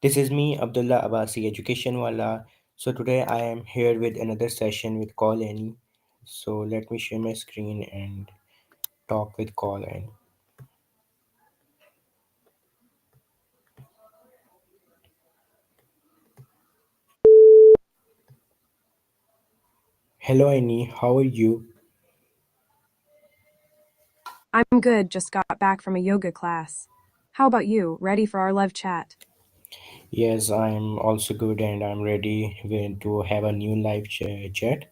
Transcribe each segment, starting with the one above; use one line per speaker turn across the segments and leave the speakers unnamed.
This is me, Abdullah Abbasi, Education Wala. So today I am here with another session with Call Annie. So let me share my screen and talk with Call Annie. Hello Annie, how are you?
I'm good, just got back from a yoga class. How about you? Ready for our live chat?
Yes, I'm also good and I'm ready to have a new live chat.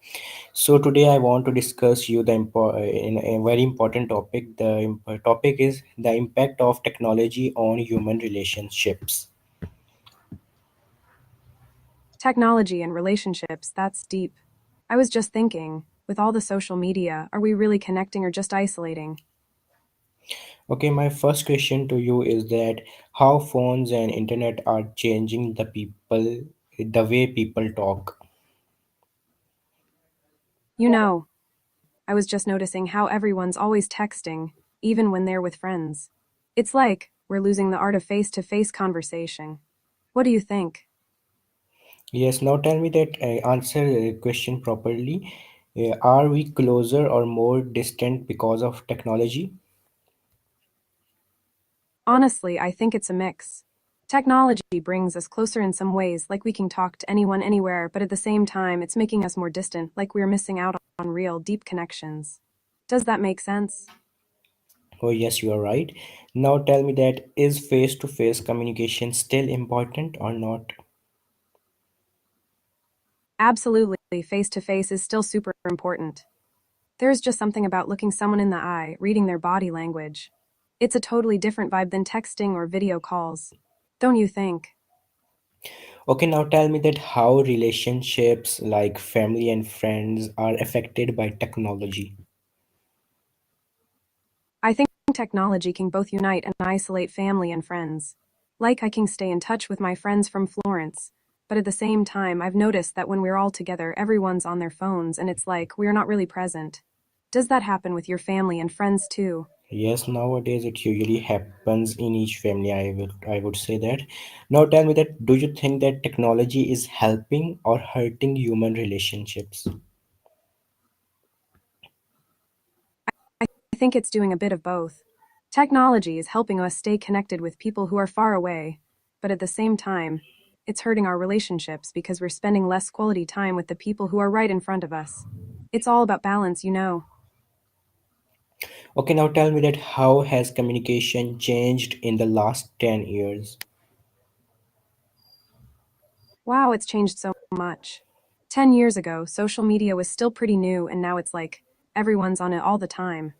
So today I want to discuss you in a very important topic. The topic is the impact of technology on human relationships.
Technology and relationships, that's deep. I was just thinking, with all the social media, are we really connecting or just isolating?
Okay, my first question to you is that how phones and internet are changing the way people talk.
You know, I was just noticing how everyone's always texting, even when they're with friends. It's like we're losing the art of face to face conversation. What do you think?
Yes, now tell me that answer the question properly. Are we closer or more distant because of technology?
Honestly, I think it's a mix. Technology brings us closer in some ways, like we can talk to anyone anywhere, but at the same time, it's making us more distant, like we're missing out on real, deep connections. Does that make sense?
Oh, yes, you are right. Now tell me that is face-to-face communication still important or not?
Absolutely, face to face is still super important. There's just something about looking someone in the eye, reading their body language. It's a totally different vibe than texting or video calls. Don't you think?
Okay, now tell me that how relationships like family and friends are affected by technology.
I think technology can both unite and isolate family and friends. Like I can stay in touch with my friends from Florence, but at the same time, I've noticed that when we're all together, everyone's on their phones and it's like we're not really present. Does that happen with your family and friends too?
Yes, nowadays it usually happens in each family. I would say that. Now tell me that do you think that technology is helping or hurting human relationships?
I think it's doing a bit of both. Technology is helping us stay connected with people who are far away, but at the same time, it's hurting our relationships because we're spending less quality time with the people who are right in front of us. It's all about balance.
Okay, now tell me that how has communication changed in the last 10 years?
Wow, it's changed so much. 10 years ago, social media was still pretty new, and now it's like everyone's on it all the time.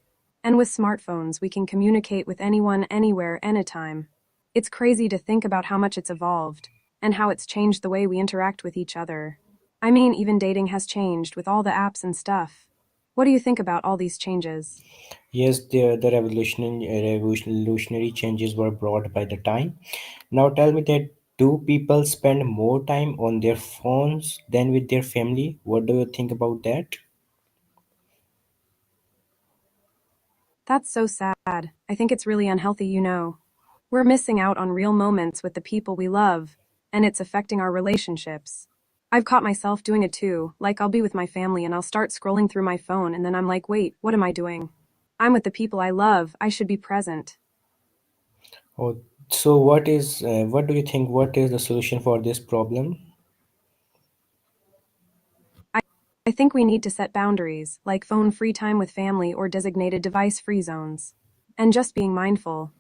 And with smartphones, we can communicate with anyone, anywhere, anytime. It's crazy to think about how much it's evolved, and how it's changed the way we interact with each other. I mean, even dating has changed with all the apps and stuff. What do you think about all these changes?
Yes, the revolutionary changes were brought by the time. Now tell me that do people spend more time on their phones than with their family? What do you think about that?
That's so sad. I think it's really unhealthy. We're missing out on real moments with the people we love, and it's affecting our relationships. I've caught myself doing it too, like I'll be with my family and I'll start scrolling through my phone and then I'm like, wait, what am I doing? I'm with the people I love, I should be present.
Oh, so what do you think? What is the solution for this problem?
I, I think we need to set boundaries, like phone free time with family or designated device free zones. And just being mindful,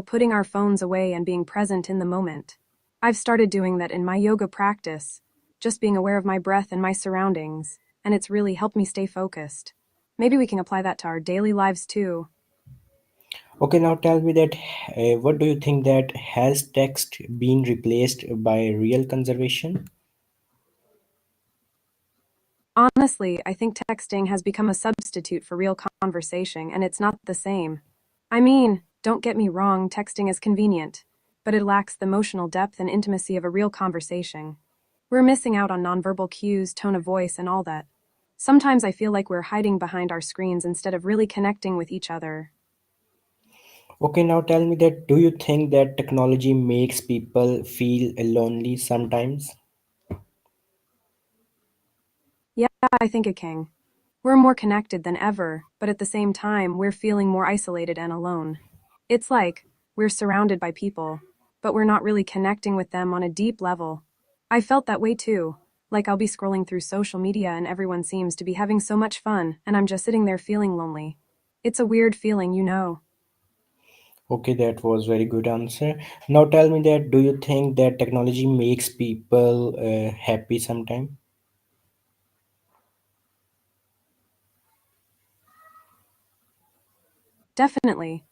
putting our phones away and being present in the moment. I've started doing that in my yoga practice, just being aware of my breath and my surroundings, and it's really helped me stay focused. Maybe we can apply that to our daily lives too.
Okay, now tell me that what do you think that has text been replaced by real conservation?
Honestly, I think texting has become a substitute for real conversation, and it's not the same. I mean, don't get me wrong, texting is convenient, but it lacks the emotional depth and intimacy of a real conversation. We're missing out on nonverbal cues, tone of voice, and all that. Sometimes I feel like we're hiding behind our screens instead of really connecting with each other.
Okay, now tell me that do you think that technology makes people feel lonely sometimes?
Yeah, I think it can. We're more connected than ever, but at the same time, we're feeling more isolated and alone. It's like we're surrounded by people, but we're not really connecting with them on a deep level. I felt that way too. Like I'll be scrolling through social media and everyone seems to be having so much fun, and I'm just sitting there feeling lonely. It's a weird feeling, you know.
Okay, that was very good answer. Now tell me that do you think that technology makes people happy sometime?
Definitely.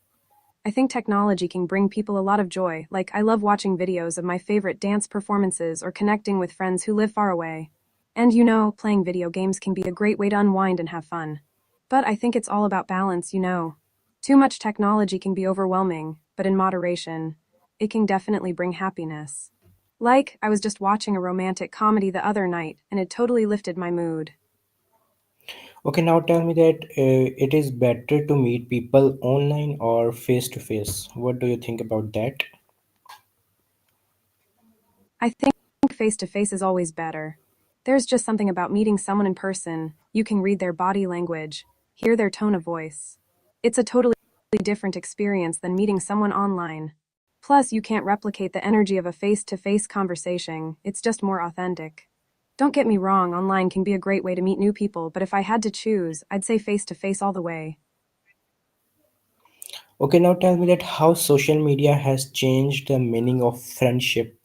I think technology can bring people a lot of joy. Like, I love watching videos of my favorite dance performances or connecting with friends who live far away. And you know, playing video games can be a great way to unwind and have fun. But I think it's all about balance, you know. Too much technology can be overwhelming, but in moderation, it can definitely bring happiness. Like, I was just watching a romantic comedy the other night, and it totally lifted my mood.
Okay, now tell me that it is better to meet people online or face to face. What do you think about that?
I think face to face is always better. There's just something about meeting someone in person. You can read their body language, hear their tone of voice. It's a totally different experience than meeting someone online. Plus, you can't replicate the energy of a face to face conversation, it's just more authentic. Don't get me wrong, online can be a great way to meet new people, but if I had to choose, I'd say face to face all the way.
Okay, now tell me that how social media has changed the meaning of friendship.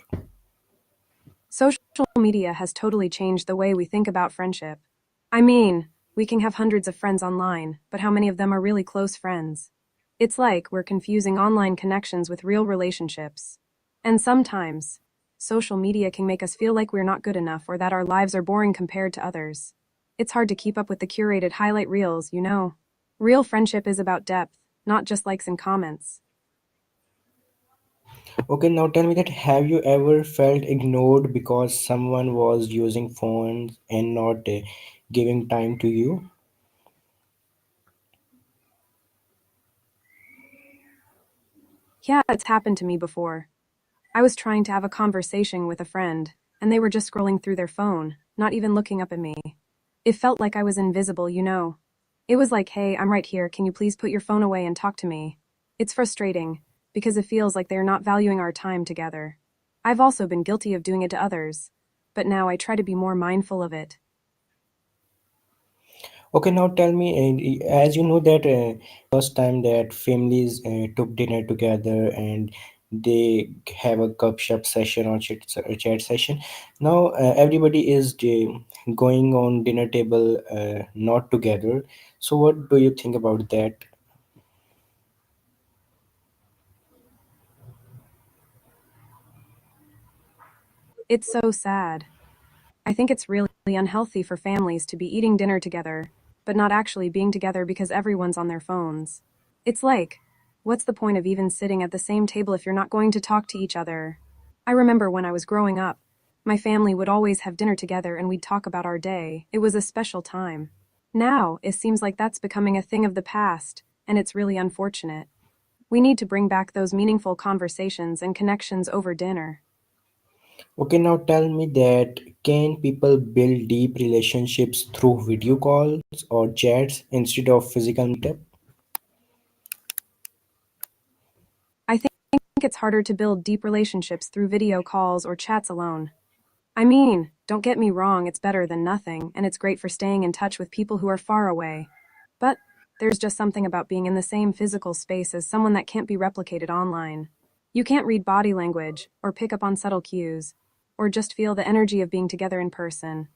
Social media has totally changed the way we think about friendship. I mean, we can have hundreds of friends online, but how many of them are really close friends? It's like we're confusing online connections with real relationships. And sometimes, social media can make us feel like we're not good enough or that our lives are boring compared to others. It's hard to keep up with the curated highlight reels, you know. Real friendship is about depth, not just likes and comments.
Okay, now tell me that have you ever felt ignored because someone was using phones and not giving time to you?
Yeah, it's happened to me before. I was trying to have a conversation with a friend, and they were just scrolling through their phone, not even looking up at me. It felt like I was invisible, you know. It was like, hey, I'm right here, can you please put your phone away and talk to me? It's frustrating, because it feels like they're not valuing our time together. I've also been guilty of doing it to others, but now I try to be more mindful of it.
Okay, now tell me, as you know that first time that families took dinner together and they have a cup shop session or chat session. Now everybody is going on dinner table not together. So what do you think about that?
It's so sad. I think it's really unhealthy for families to be eating dinner together, but not actually being together because everyone's on their phones. It's like, what's the point of even sitting at the same table if you're not going to talk to each other? I remember when I was growing up, my family would always have dinner together and we'd talk about our day. It was a special time. Now, it seems like that's becoming a thing of the past, and it's really unfortunate. We need to bring back those meaningful conversations and connections over dinner.
Okay, now tell me that can people build deep relationships through video calls or chats instead of physical meetup?
I think it's harder to build deep relationships through video calls or chats alone. I mean, don't get me wrong, it's better than nothing, and it's great for staying in touch with people who are far away. But there's just something about being in the same physical space as someone that can't be replicated online. You can't read body language, or pick up on subtle cues, or just feel the energy of being together in person.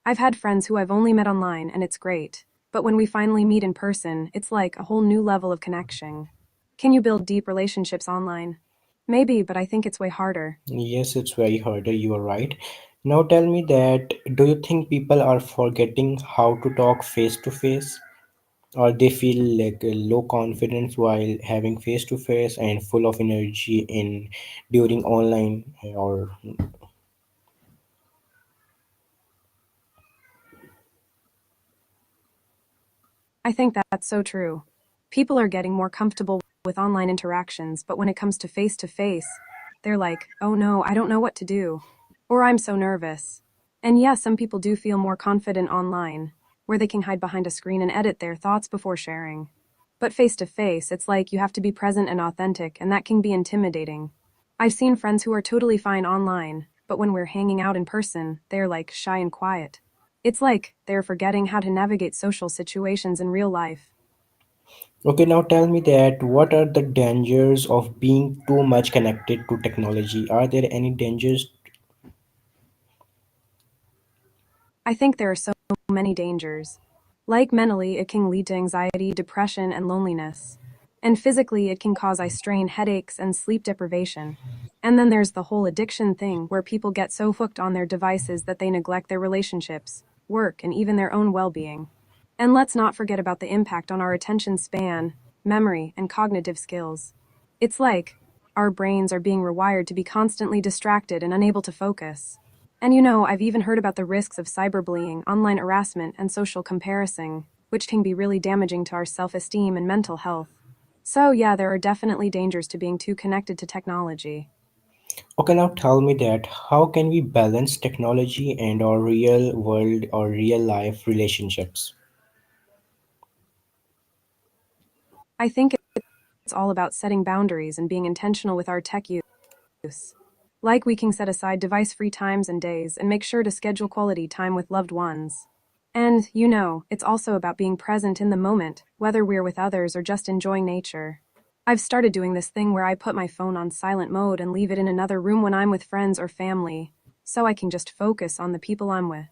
I've had friends who I've only met online, and it's great. But when we finally meet in person, it's like a whole new level of connection. Can you build deep relationships online? Maybe, but I think it's way harder.
Yes, it's very harder. You are right. Now tell me that do you think people are forgetting how to talk face to face, or they feel like low confidence while having face to face and full of energy in during online or
I think that's so true. People are getting more comfortable with online interactions, but when it comes to face, they're like, oh no, I don't know what to do. Or I'm so nervous. And yes, some people do feel more confident online, where they can hide behind a screen and edit their thoughts before sharing. But face to face, it's like you have to be present and authentic, and that can be intimidating. I've seen friends who are totally fine online, but when we're hanging out in person, they're like shy and quiet. It's like they're forgetting how to navigate social situations in real life.
Okay, now tell me that what are the dangers of being too much connected to technology? Are there any dangers?
I think there are so many dangers. Like mentally, it can lead to anxiety, depression, and loneliness. And physically, it can cause eye strain, headaches, and sleep deprivation. And then there's the whole addiction thing where people get so hooked on their devices that they neglect their relationships, work, and even their own well being. And let's not forget about the impact on our attention span, memory, and cognitive skills. It's like our brains are being rewired to be constantly distracted and unable to focus. And I've even heard about the risks of cyberbullying, online harassment, and social comparison, which can be really damaging to our self esteem and mental health. So, yeah, there are definitely dangers to being too connected to technology.
Okay, now tell me that how can we balance technology and our real world or real life relationships?
I think it's all about setting boundaries and being intentional with our tech use. Like we can set aside device free times and days and make sure to schedule quality time with loved ones. And, it's also about being present in the moment, whether we're with others or just enjoying nature. I've started doing this thing where I put my phone on silent mode and leave it in another room when I'm with friends or family, so I can just focus on the people I'm with.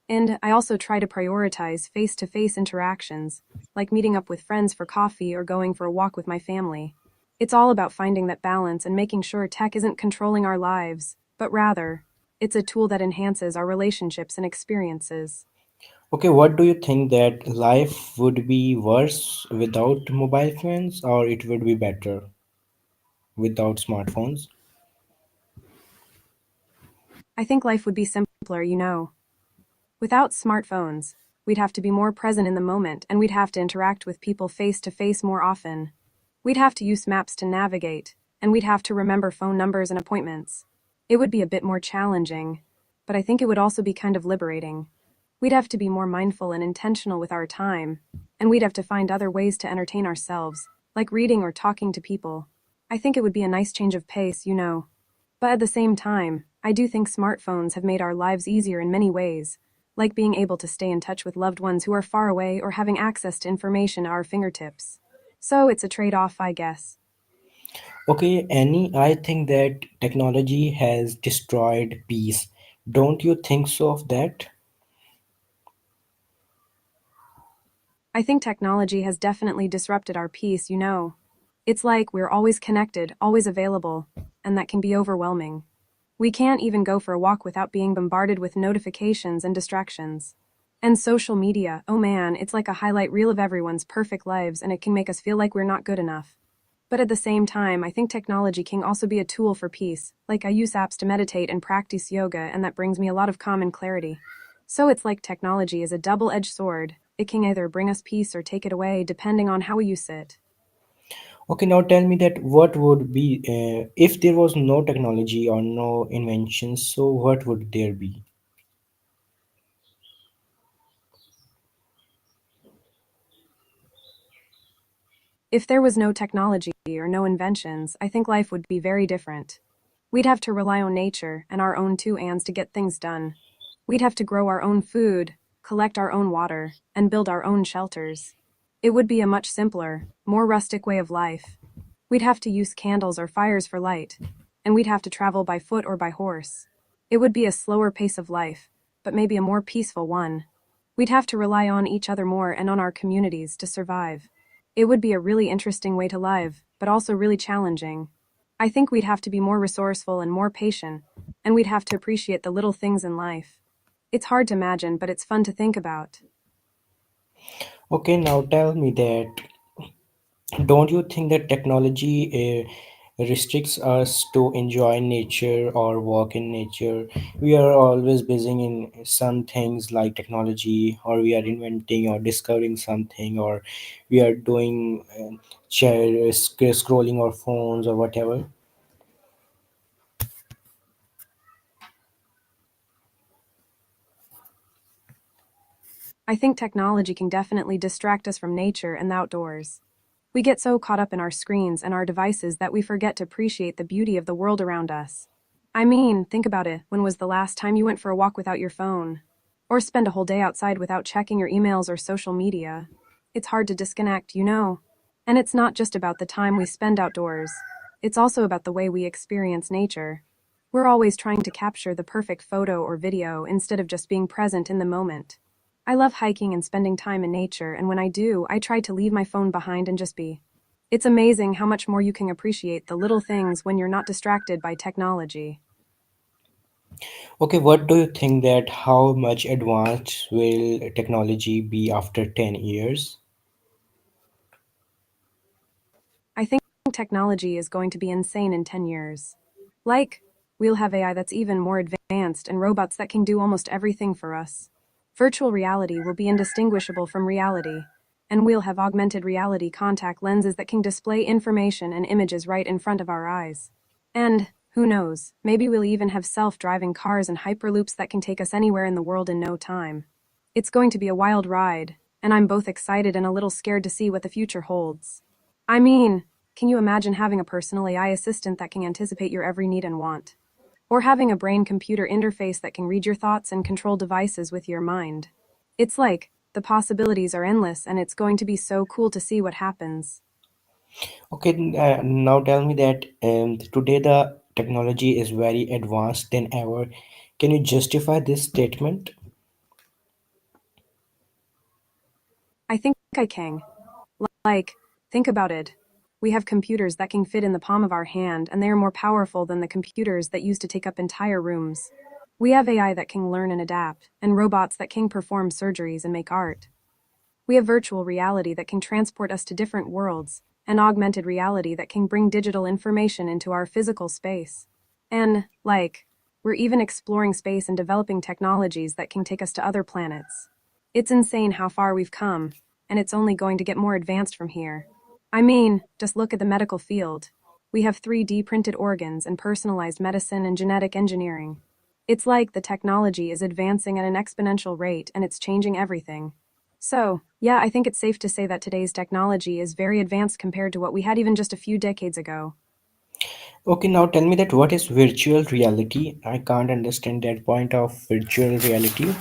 And I also try to prioritize face to face interactions, like meeting up with friends for coffee or going for a walk with my family. It's all about finding that balance and making sure tech isn't controlling our lives, but rather, it's a tool that enhances our relationships and experiences.
Okay, what do you think that life would be worse without mobile phones or it would be better without smartphones?
I think life would be simpler. Without smartphones, we'd have to be more present in the moment and we'd have to interact with people face to face more often. We'd have to use maps to navigate, and we'd have to remember phone numbers and appointments. It would be a bit more challenging, but I think it would also be kind of liberating. We'd have to be more mindful and intentional with our time, and we'd have to find other ways to entertain ourselves, like reading or talking to people. I think it would be a nice change of pace. But at the same time, I do think smartphones have made our lives easier in many ways, like being able to stay in touch with loved ones who are far away or having access to information at our fingertips. So it's a trade off, I guess.
Okay, Annie, I think that technology has destroyed peace. Don't you think so of that?
I think technology has definitely disrupted our peace. It's like we're always connected, always available, and that can be overwhelming. We can't even go for a walk without being bombarded with notifications and distractions. And social media, oh man, it's like a highlight reel of everyone's perfect lives, and it can make us feel like we're not good enough. But at the same time, I think technology can also be a tool for peace. Like I use apps to meditate and practice yoga, and that brings me a lot of calm and clarity. So it's like technology is a double edged sword. It can either bring us peace or take it away, depending on how we use it.
Okay, now tell me that what would be if there was no technology or no inventions, so what would there be?
If there was no technology or no inventions, I think life would be very different. We'd have to rely on nature and our own two hands to get things done. We'd have to grow our own food, collect our own water, and build our own shelters. It would be a much simpler, more rustic way of life. We'd have to use candles or fires for light, and we'd have to travel by foot or by horse. It would be a slower pace of life, but maybe a more peaceful one. We'd have to rely on each other more and on our communities to survive. It would be a really interesting way to live, but also really challenging. I think we'd have to be more resourceful and more patient, and we'd have to appreciate the little things in life. It's hard to imagine, but it's fun to think about.
Okay, now tell me that don't you think that technology restricts us to enjoy nature or walk in nature. We are always busy in some things like technology, or we are inventing or discovering something, or we are doing scrolling our phones or whatever.
I think technology can definitely distract us from nature and the outdoors. We get so caught up in our screens and our devices that we forget to appreciate the beauty of the world around us. I mean, think about it. When was the last time you went for a walk without your phone? Or spend a whole day outside without checking your emails or social media? It's hard to disconnect, you know. And it's not just about the time we spend outdoors, it's also about the way we experience nature. We're always trying to capture the perfect photo or video instead of just being present in the moment. I love hiking and spending time in nature, and when I do, I try to leave my phone behind and just be. It's amazing how much more you can appreciate the little things when you're not distracted by technology.
Okay, what do you think that how much advanced will technology be after 10 years?
I think technology is going to be insane in 10 years. Like, we'll have AI that's even more advanced and robots that can do almost everything for us. Virtual reality will be indistinguishable from reality, and we'll have augmented reality contact lenses that can display information and images right in front of our eyes. And, who knows, maybe we'll even have self driving cars and hyperloops that can take us anywhere in the world in no time. It's going to be a wild ride, and I'm both excited and a little scared to see what the future holds. I mean, can you imagine having a personal AI assistant that can anticipate your every need and want? Or having a brain computer interface that can read your thoughts and control devices with your mind? It's like, the possibilities are endless, and it's going to be so cool to see what happens.
Okay, now tell me that today the technology is very advanced than ever. Can you justify this statement?
I think I can. Like, think about it. We have computers that can fit in the palm of our hand, and they are more powerful than the computers that used to take up entire rooms. We have AI that can learn and adapt, and robots that can perform surgeries and make art. We have virtual reality that can transport us to different worlds, and augmented reality that can bring digital information into our physical space. And, like, we're even exploring space and developing technologies that can take us to other planets. It's insane how far we've come, and it's only going to get more advanced from here. I mean, just look at the medical field. We have 3D printed organs and personalized medicine and genetic engineering. It's like the technology is advancing at an exponential rate and it's changing everything. So, yeah, I think it's safe to say that today's technology is very advanced compared to what we had even just a few decades ago.
Okay, now tell me that what is virtual reality? I can't understand that point of virtual reality.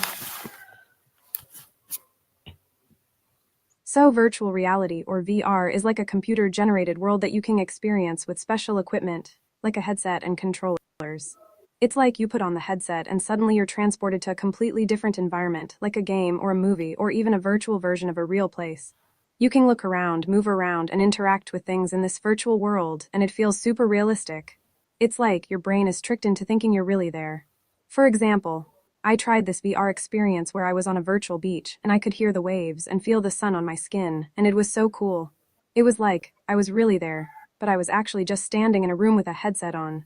So, virtual reality, or VR, is like a computer generated world that you can experience with special equipment, like a headset and controllers. It's like you put on the headset and suddenly you're transported to a completely different environment, like a game or a movie or even a virtual version of a real place. You can look around, move around, and interact with things in this virtual world, and it feels super realistic. It's like your brain is tricked into thinking you're really there. For example, I tried this VR experience where I was on a virtual beach and I could hear the waves and feel the sun on my skin, and it was so cool. It was like I was really there, but I was actually just standing in a room with a headset on.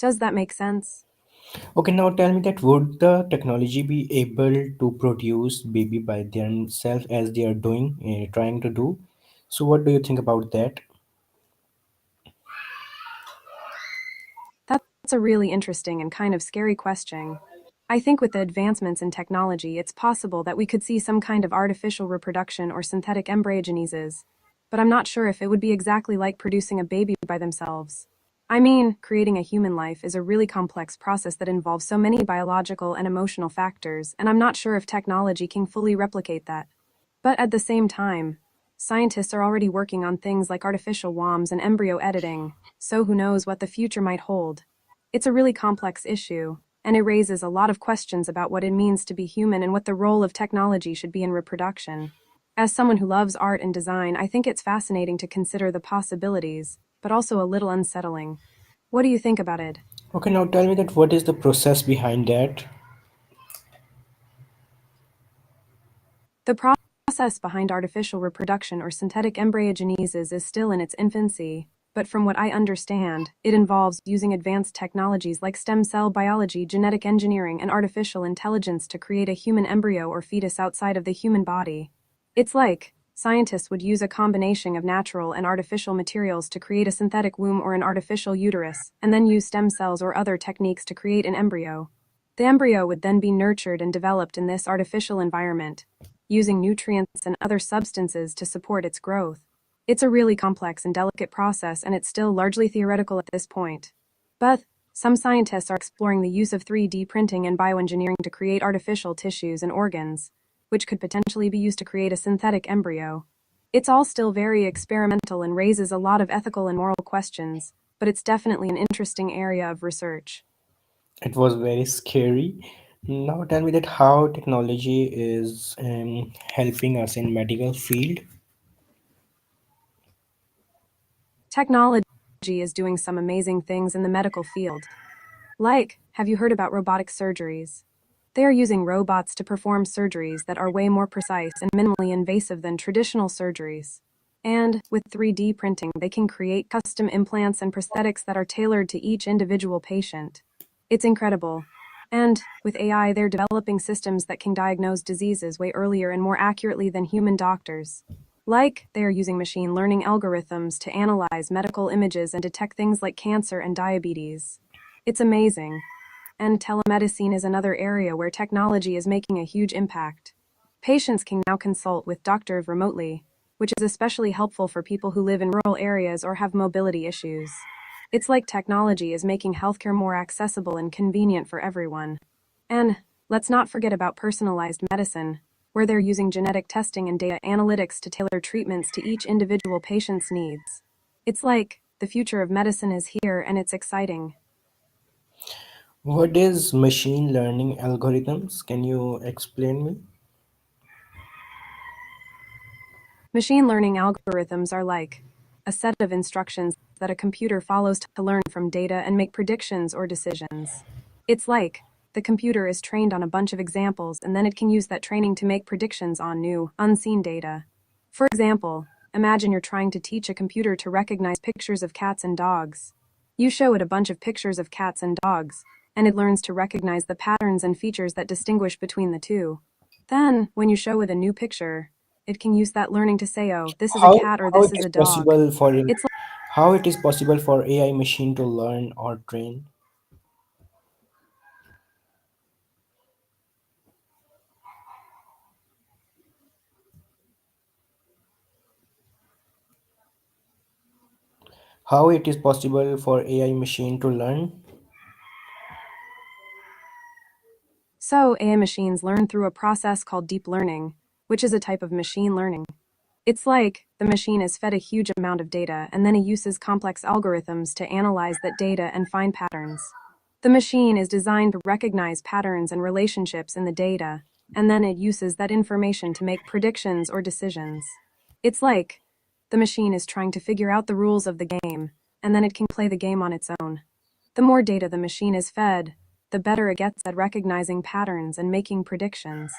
Does that make sense?
Okay, now tell me that would the technology be able to produce baby by themselves as they are doing, trying to do? So, what do you think about that?
That's a really interesting and kind of scary question. I think with the advancements in technology, it's possible that we could see some kind of artificial reproduction or synthetic embryogenesis, but I'm not sure if it would be exactly like producing a baby by themselves. I mean, creating a human life is a really complex process that involves so many biological and emotional factors, and I'm not sure if technology can fully replicate that. But at the same time, scientists are already working on things like artificial wombs and embryo editing, so who knows what the future might hold. It's a really complex issue, and it raises a lot of questions about what it means to be human and what the role of technology should be in reproduction. As someone who loves art and design, I think it's fascinating to consider the possibilities, but also a little unsettling. What do you think about it?
Okay, now tell me that what is the process behind that?
The process behind artificial reproduction or synthetic embryogenesis is still in its infancy. but from what I understand, it involves using advanced technologies like stem cell biology, genetic engineering, and artificial intelligence to create a human embryo or fetus outside of the human body. It's like scientists would use a combination of natural and artificial materials to create a synthetic womb or an artificial uterus, and then use stem cells or other techniques to create an embryo. The embryo would then be nurtured and developed in this artificial environment, using nutrients and other substances to support its growth. It's a really complex and delicate process, and it's still largely theoretical at this point. But some scientists are exploring the use of 3D printing and bioengineering to create artificial tissues and organs, which could potentially be used to create a synthetic embryo. It's all still very experimental and raises a lot of ethical and moral questions, but it's definitely an interesting area of research.
It was very scary. Now tell me that how technology is helping us in medical field.
Technology is doing some amazing things in the medical field. Like, have you heard about robotic surgeries? They are using robots to perform surgeries that are way more precise and minimally invasive than traditional surgeries. And with 3D printing, they can create custom implants and prosthetics that are tailored to each individual patient. It's incredible. And with AI, they're developing systems that can diagnose diseases way earlier and more accurately than human doctors. Like, they are using machine learning algorithms to analyze medical images and detect things like cancer and diabetes. It's amazing. And telemedicine is another area where technology is making a huge impact. Patients can now consult with doctors remotely, which is especially helpful for people who live in rural areas or have mobility issues. It's like technology is making healthcare more accessible and convenient for everyone. And let's not forget about personalized medicine, where they're using genetic testing and data analytics to tailor treatments to each individual patient's needs. It's like the future of medicine is here, and it's exciting.
What is machine learning algorithms? Can you explain me?
Machine learning algorithms are like a set of instructions that a computer follows to learn from data and make predictions or decisions. It's like the computer is trained on a bunch of examples, and then it can use that training to make predictions on new, unseen data. For example, imagine you're trying to teach a computer to recognize pictures of cats and dogs. You show it a bunch of pictures of cats and dogs, and it learns to recognize the patterns and features that distinguish between the two. Then, when you show it a new picture, it can use that learning to say, oh, this is a
How
cat or
how
this
it
is
is
a dog.
possible for
It's
how it is possible for AI machine to learn or train? How it is possible for AI machine to learn?
So AI machines learn through a process called deep learning, which is a type of machine learning. It's like the machine is fed a huge amount of data, and then it uses complex algorithms to analyze that data and find patterns. The machine is designed to recognize patterns and relationships in the data, and then it uses that information to make predictions or decisions. It's like the machine is trying to figure out the rules of the game, and then it can play the game on its own. The more data the machine is fed, the better it gets at recognizing patterns and making predictions.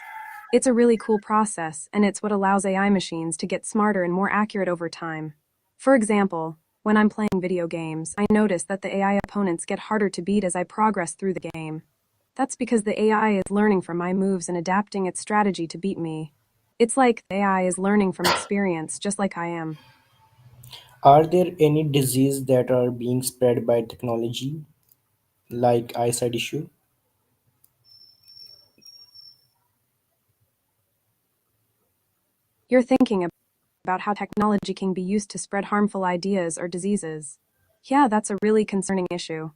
It's a really cool process, and it's what allows AI machines to get smarter and more accurate over time. For example, when I'm playing video games, I notice that the AI opponents get harder to beat as I progress through the game. That's because the AI is learning from my moves and adapting its strategy to beat me. It's like the AI is learning from experience, just like I am.
Are there any disease that are being spread by technology, like eyesight issue?
You're thinking about how technology can be used to spread harmful ideas or diseases. Yeah, that's a really concerning issue.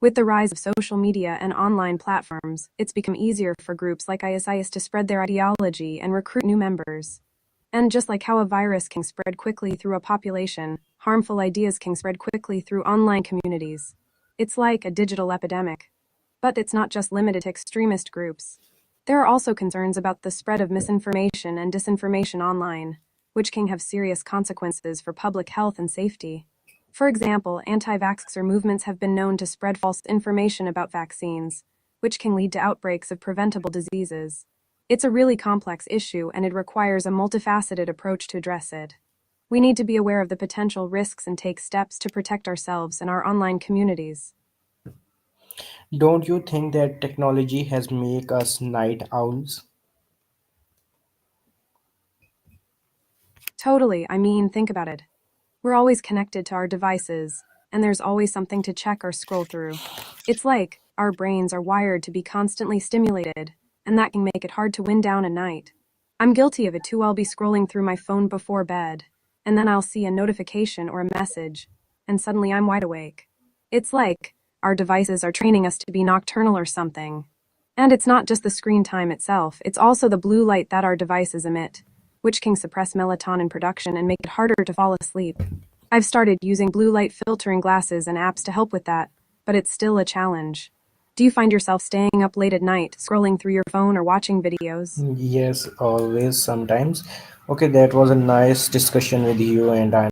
With the rise of social media and online platforms, it's become easier for groups like ISIS to spread their ideology and recruit new members. And just like how a virus can spread quickly through a population, harmful ideas can spread quickly through online communities. It's like a digital epidemic. But it's not just limited to extremist groups. There are also concerns about the spread of misinformation and disinformation online, which can have serious consequences for public health and safety. For example, anti-vaxxer movements have been known to spread false information about vaccines, which can lead to outbreaks of preventable diseases. It's a really complex issue, and it requires a multifaceted approach to address it. We need to be aware of the potential risks and take steps to protect ourselves and our online communities.
Don't you think that technology has make us night owls?
Totally, I mean, think about it. We're always connected to our devices, and there's always something to check or scroll through. It's like our brains are wired to be constantly stimulated, and that can make it hard to wind down at night. I'm guilty of it too. I'll be scrolling through my phone before bed, and then I'll see a notification or a message, and suddenly I'm wide awake. It's like our devices are training us to be nocturnal or something. And it's not just the screen time itself, it's also the blue light that our devices emit, which can suppress melatonin production and make it harder to fall asleep. I've started using blue light filtering glasses and apps to help with that, but it's still a challenge. Do you find yourself staying up late at night, scrolling through your phone or watching videos?
Yes, always, sometimes. Okay, that was a nice discussion with you, and I'm